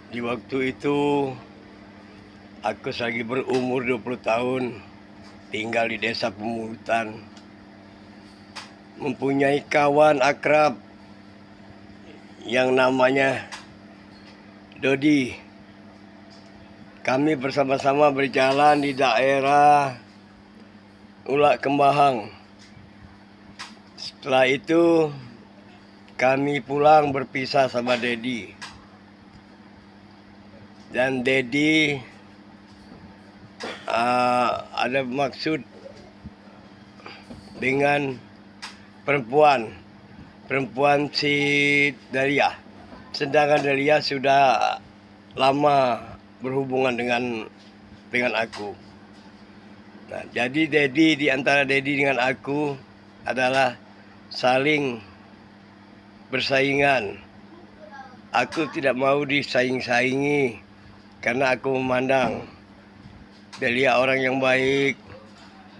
Di waktu itu aku lagi berumur 20 tahun, tinggal di desa Pemungutan, mempunyai kawan akrab yang namanya Dodi. Kami bersama-sama berjalan di daerah Ulak Kembahang. Setelah itu kami pulang berpisah sama Dedi. Dan Dedi ada maksud dengan perempuan si Dalia. Sedangkan Dalia sudah lama berhubungan dengan aku. Nah, jadi Dedi, di antara Dedi dengan aku adalah saling bersaingan. Aku tidak mau disaing-saingi karena aku memandang Dalia orang yang baik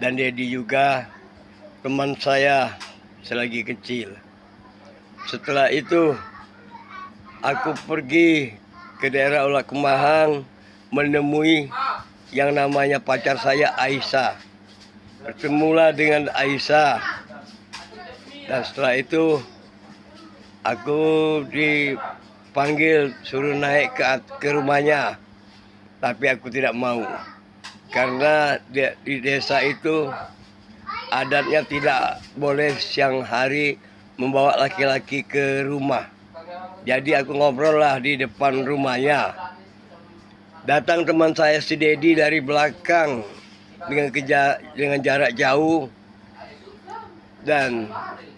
dan Dedi juga teman saya selagi kecil. Setelah itu aku pergi ke daerah Ulak Kembahang menemui yang namanya pacar saya, Aisyah. Bertemulah dengan Aisyah. Dan setelah itu aku dipanggil suruh naik ke rumahnya. Tapi aku tidak mau. Karena di desa itu adatnya tidak boleh siang hari membawa laki-laki ke rumah. Jadi aku ngobrol lah di depan rumahnya. Datang teman saya si Dedi dari belakang dengan jarak jauh. Dan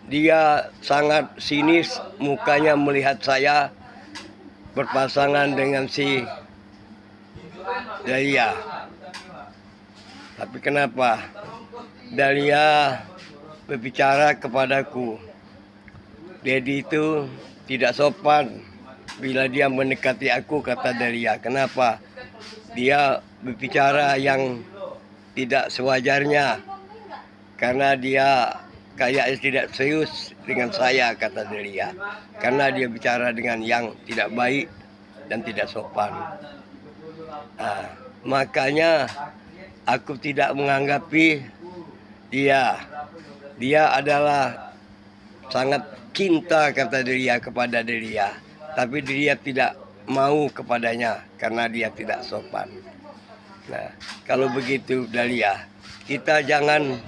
dia sangat sinis mukanya melihat saya berpasangan dengan si Dalia. Tapi kenapa Dalia berbicara kepadaku, Dedi itu tidak sopan bila dia mendekati aku, kata Dalia. Kenapa? Dia berbicara yang tidak sewajarnya karena dia kayaknya tidak serius dengan saya, kata Dalia. Karena dia bicara dengan yang tidak baik dan tidak sopan. Nah, makanya aku tidak menganggapi dia. Dia adalah sangat cinta, kata Dalia, kepada Dalia. Tapi Dalia tidak mau kepadanya karena dia tidak sopan. Nah, kalau begitu Dalia, kita jangan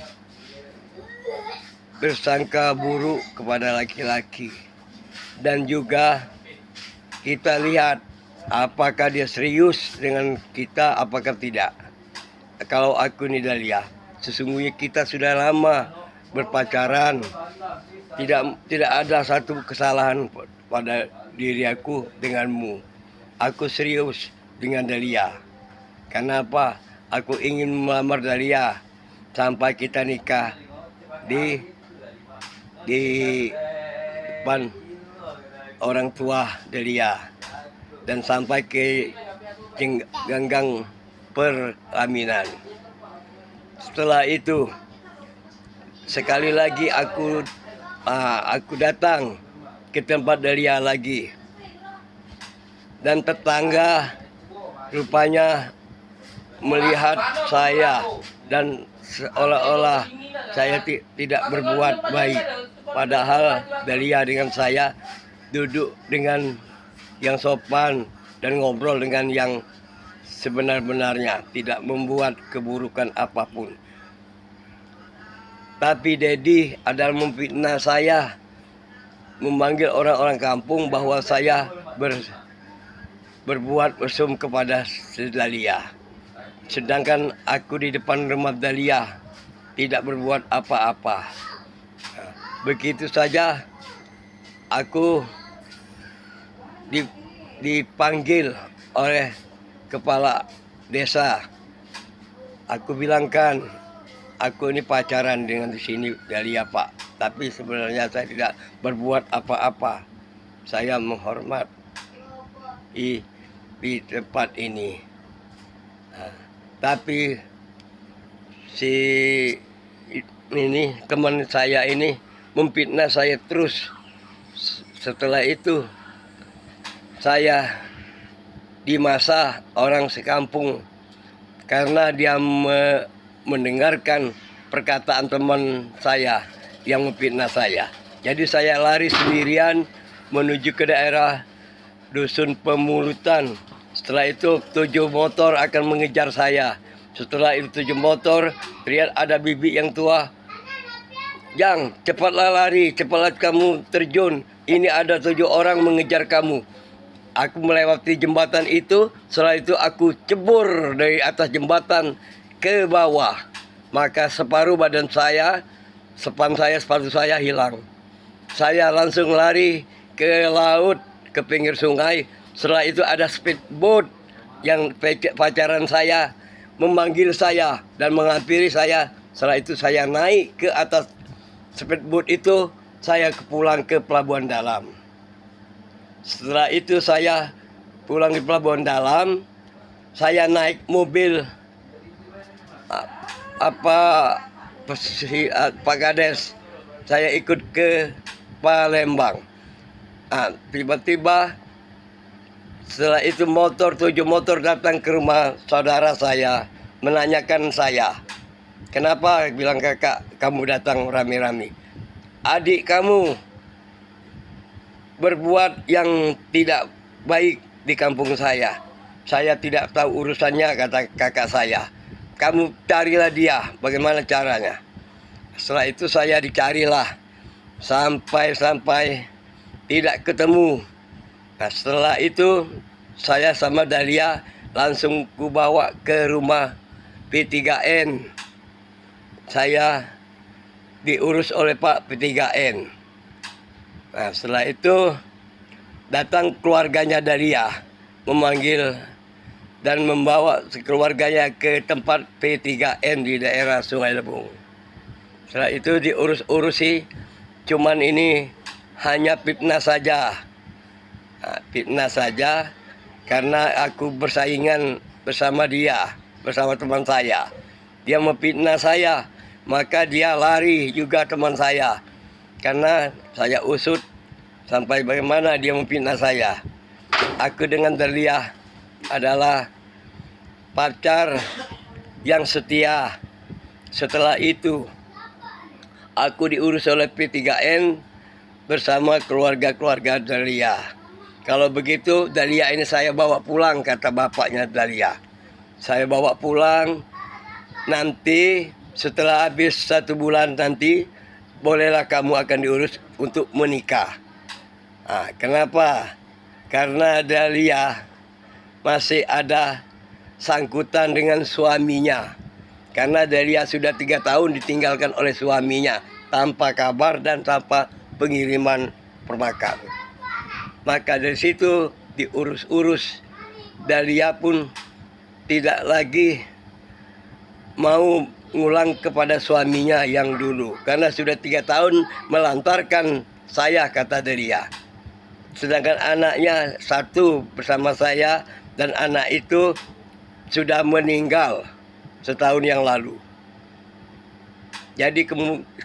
bersangka buruk kepada laki-laki. Dan juga kita lihat apakah dia serius dengan kita, apakah tidak. Kalau aku nih Dalia, sesungguhnya kita sudah lama berpacaran. Tidak ada satu kesalahan pada diri aku denganmu. Aku serius dengan Dalia. Kenapa? Aku ingin melamar Dalia sampai kita nikah di depan orang tua Dalia dan sampai ke ganggang perlaminan. Setelah itu sekali lagi aku datang ke tempat Dalia lagi, dan tetangga rupanya melihat saya dan seolah-olah saya tidak berbuat baik. Padahal Dalia dengan saya duduk dengan yang sopan dan ngobrol dengan yang sebenar-benarnya, tidak membuat keburukan apapun. Tapi Dedi adalah memfitnah saya, memanggil orang-orang kampung bahwa saya berbuat mesum kepada Dalia. Sedangkan aku di depan rumah Dalia tidak berbuat apa-apa. Begitu saja aku dipanggil oleh kepala desa. Aku bilangkan, aku ini pacaran dengan di sini Dalia, Pak. Tapi sebenarnya saya tidak berbuat apa-apa. Saya menghormat di tempat ini. Nah, tapi si ini teman saya ini memfitnah saya terus. Setelah itu saya di masa orang sekampung karena dia mendengarkan perkataan teman saya yang memfitnah saya. Jadi saya lari sendirian menuju ke daerah Dusun Pemulutan. Setelah itu 7 motor akan mengejar saya. Setelah itu 7 motor, lihat ada bibi yang tua. Jang, cepatlah lari, cepatlah kamu terjun. Ini ada 7 orang mengejar kamu. Aku melewati jembatan itu, setelah itu aku cebur dari atas jembatan ke bawah. Maka separuh badan saya, sepatu saya hilang. Saya langsung lari ke laut, ke pinggir sungai. Setelah itu ada speedboat yang pacaran saya memanggil saya dan menghampiri saya. Setelah itu saya naik ke atas speedboat itu, saya pulang ke Pelabuhan Dalam. Setelah itu saya pulang ke Pelabuhan Dalam, saya naik mobil Pak Kades. Saya ikut ke Palembang. Tiba-tiba setelah itu 7 motor datang ke rumah saudara saya, menanyakan saya, kenapa? Bilang, kakak, kamu datang rame-rame. Adik kamu berbuat yang tidak baik di kampung saya. Saya tidak tahu urusannya, kata kakak saya. Kamu carilah dia, bagaimana caranya? Setelah itu saya dicarilah sampai tidak ketemu. Nah, setelah itu saya sama Dahlia langsung kubawa ke rumah P3N. Saya diurus oleh Pak P3N. Nah, setelah itu datang keluarganya Dahlia memanggil dan membawa keluarganya ke tempat P3N di daerah Sungai Lebung. Setelah itu diurus-urusi, cuman ini hanya fitnah saja. Fitnah saja karena aku bersaingan bersama dia, bersama teman saya. Dia memfitnah saya, maka dia lari juga teman saya. Karena saya usut sampai bagaimana dia memfitnah saya. Aku dengan Dahlia adalah pacar yang setia. Setelah itu aku diurus oleh P3N bersama keluarga-keluarga Dahlia. Kalau begitu Dahlia ini saya bawa pulang, kata bapaknya Dahlia. Saya bawa pulang, nanti setelah habis 1 bulan nanti bolehlah kamu akan diurus untuk menikah. Kenapa? Karena Dahlia masih ada sangkutan dengan suaminya. Karena Dahlia sudah 3 tahun ditinggalkan oleh suaminya tanpa kabar dan tanpa pengiriman permakan. Maka dari situ diurus-urus. Dahlia pun tidak lagi mau ngulang kepada suaminya yang dulu. Karena sudah 3 tahun melantarkan saya, kata Dahlia. Sedangkan anaknya 1 bersama saya dan anak itu sudah meninggal setahun yang lalu. Jadi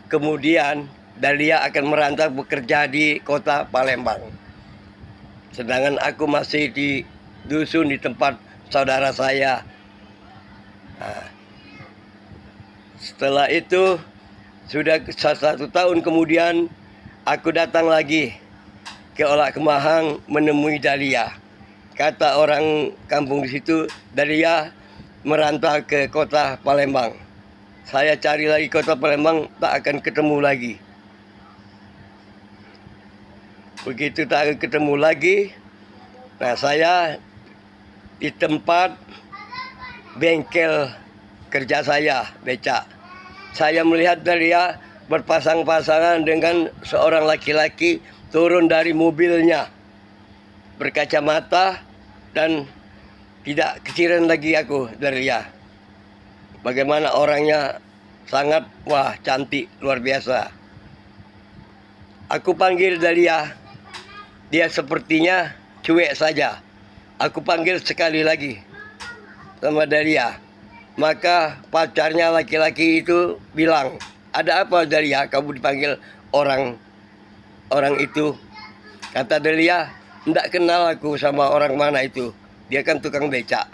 kemudian Dahlia akan merantau bekerja di kota Palembang. Sedangkan aku masih di dusun di tempat saudara saya. Setelah itu sudah 1 tahun kemudian aku datang lagi ke Olak Kemahang menemui Dahlia. Kata orang kampung di situ, Dahlia merantau ke kota Palembang. Saya cari lagi kota Palembang, tak akan ketemu lagi. Begitu tak akan ketemu lagi, nah saya di tempat bengkel kerja saya, becak. Saya melihat Dahlia berpasang-pasangan dengan seorang laki-laki turun dari mobilnya, berkacamata dan tidak keciran lagi aku Dahlia. Bagaimana orangnya sangat cantik, luar biasa. Aku panggil Dahlia, dia sepertinya cuek saja. Aku panggil sekali lagi sama Dahlia. Maka pacarnya laki-laki itu bilang, ada apa Dahlia, kamu dipanggil orang itu? Kata Dahlia, tidak kenal aku sama orang mana itu. Dia kan tukang becak.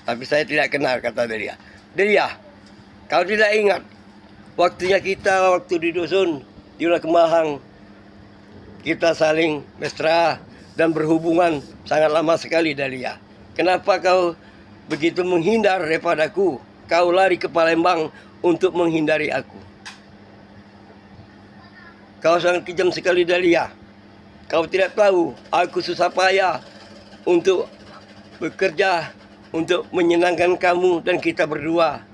Tapi saya tidak kenal, kata Delia. Delia, kau tidak ingat waktunya kita waktu di dusun, di Ulah Kemahang, kita saling mesra dan berhubungan sangat lama sekali, Delia. Kenapa kau begitu menghindar daripadaku? Kau lari ke Palembang untuk menghindari aku. Kau sangat kejam sekali, Delia. Kau tidak tahu aku susah payah untuk bekerja, untuk menyenangkan kamu dan kita berdua.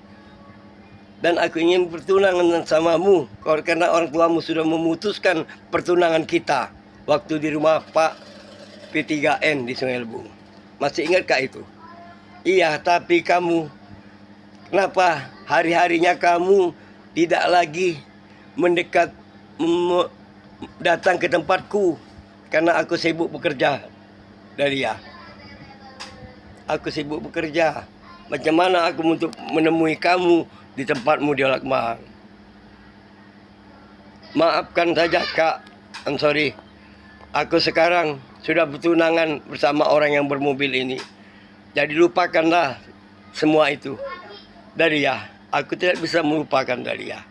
Dan aku ingin bertunangan samamu karena orang tuamu sudah memutuskan pertunangan kita waktu di rumah Pak P3N di Sungai Lebung. Masih ingatkah itu? Iya, tapi kamu, kenapa hari-harinya kamu tidak lagi mendekat, datang ke tempatku? Karena aku sibuk bekerja, Dalia. Aku sibuk bekerja. Macam mana aku untuk menemui kamu di tempatmu di Ulah Kemahang? Maafkan saja, Kak. I'm sorry. Aku sekarang sudah bertunangan bersama orang yang bermobil ini. Jadi lupakanlah semua itu. Dalia, aku tidak bisa melupakan Dalia.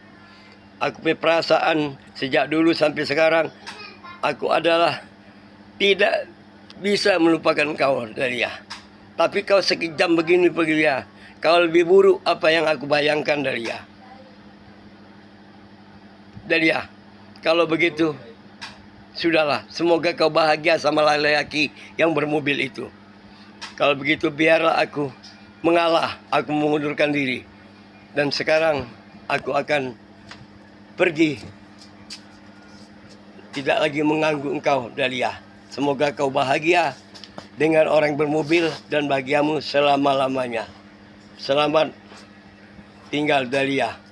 Aku punya perasaan sejak dulu sampai sekarang. Aku adalah tidak bisa melupakan kau, Dalia. Tapi kau sekejam begini, Dalia. Kau lebih buruk apa yang aku bayangkan, Dalia. Dalia, kalau begitu, sudahlah. Semoga kau bahagia sama laki-laki yang bermobil itu. Kalau begitu biarlah aku mengalah, aku mengundurkan diri. Dan sekarang aku akan pergi. Tidak lagi mengganggu engkau, Dalia. Semoga kau bahagia dengan orang bermobil dan bahagiamu selama-lamanya. Selamat tinggal, Dalia.